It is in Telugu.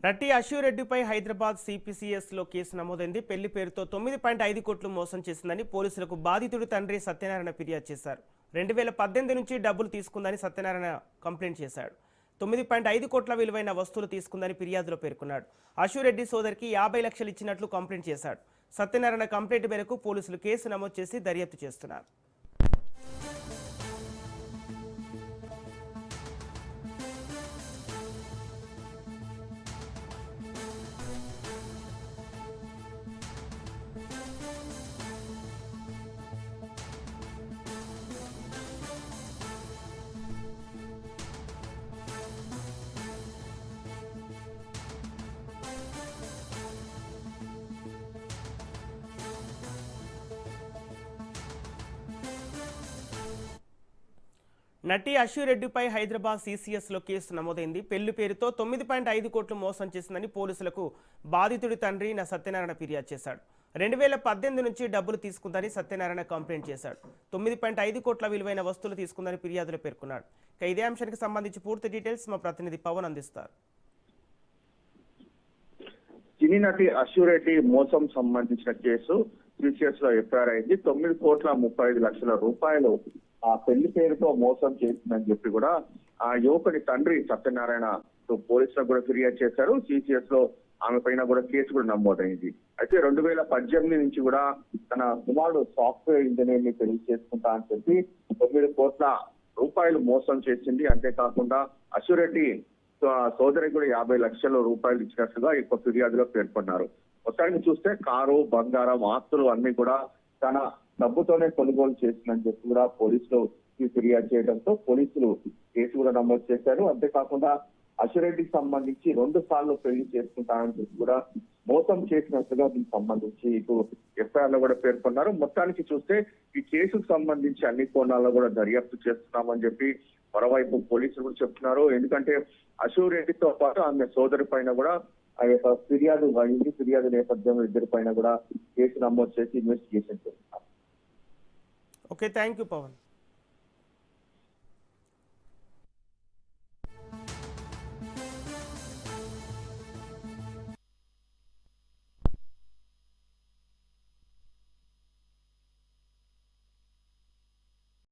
నటి అశ్యూరెడ్డిపై హైదరాబాద్ సిపిసిఎస్లో కేసు నమోదైంది. పెళ్లి పేరుతో 9.5 కోట్లు మోసం చేసిందని పోలీసులకు బాధితుడి తండ్రి సత్యనారాయణ ఫిర్యాదు చేశారు. 2018 నుంచి డబ్బులు తీసుకుందని సత్యనారాయణ కంప్లైంట్ చేశాడు. 9.5 కోట్ల విలువైన వస్తువులు తీసుకుందని ఫిర్యాదులో పేర్కొన్నాడు. అశ్యూరెడ్డి సోదరికి 50 లక్షలు ఇచ్చినట్లు కంప్లైంట్ చేశాడు. సత్యనారాయణ కంప్లైంట్ మేరకు పోలీసులు కేసు నమోదు చేసి దర్యాప్తు చేస్తున్నారు. నటి అశ్యూరెడ్డిపై హైదరాబాద్ సిసిఎస్లో కేసు నమోదైంది. పెళ్లి పేరుతో 9.5 కోట్లు మోసం చేసిందని పోలీసులకు బాధితుడి తండ్రి సత్యనారాయణ ఫిర్యాదు చేశాడు. 2018 నుంచి డబ్బులు తీసుకుందని సత్యనారాయణ కంప్లైంట్ చేశాడు. 9.5 కోట్ల విలువైన వస్తువులు తీసుకుందని ఫిర్యాదులో పేర్కొన్నాడు. ఇదే అంశానికి సంబంధించి పూర్తి డీటెయిల్స్ మా ప్రతినిధి పవన్ అందిస్తారు. సినీ నటి అశ్యూరెడ్డి మోసం సంబంధించిన కేసు సిసిఎస్ లో ఎఫ్ఐఆర్ అయింది. 9.35 కోట్ల ఆ పెళ్లి పేరుతో మోసం చేసిందని చెప్పి కూడా ఆ యువకుని తండ్రి సత్యనారాయణ పోలీసులకు కూడా ఫిర్యాదు చేశారు. సిసిఎస్ లో ఆమె పైన కూడా కేసు కూడా నమోదైంది. అయితే 2018 నుంచి కూడా తన కుమారుడు సాఫ్ట్వేర్ ఇంజనీర్ ని పెళ్లి చేసుకుంటా అని చెప్పి 9 కోట్ల రూపాయలు మోసం చేసింది. అంతేకాకుండా అశ్యూరెడ్డి సోదరికి కూడా 50 లక్షల రూపాయలు ఇచ్చినట్లుగా ఎక్కువ ఫిర్యాదులో పేర్కొన్నారు. మొత్తానికి చూస్తే కారు, బంగారం, ఆస్తులు అన్ని కూడా తన డబ్బుతోనే కొనుగోలు చేసిందని చెప్పి కూడా పోలీసులు ఫిర్యాదు చేయడంతో పోలీసులు కేసు కూడా నమోదు చేశారు. అంతేకాకుండా అశ్యూరెడ్డికి సంబంధించి 2 సార్లు పెళ్లి చేసుకుంటానని చెప్పి కూడా మోసం చేసినట్టుగా దీనికి సంబంధించి ఇటు ఎఫ్ఐఆర్ లో కూడా పేర్కొన్నారు. మొత్తానికి చూస్తే ఈ కేసుకు సంబంధించి అన్ని కోణాల్లో కూడా దర్యాప్తు చేస్తున్నామని చెప్పి మరోవైపు పోలీసులు కూడా చెప్తున్నారు. ఎందుకంటే అశ్యూరెడ్డితో పాటు ఆమె సోదరి పైన కూడా ఆ యొక్క ఫిర్యాదు అయింది. ఫిర్యాదు నేపథ్యంలో ఇద్దరి పైన కూడా కేసు నమోదు చేసి ఇన్వెస్టిగేషన్ చేస్తున్నారు. Okay, thank you Pawan.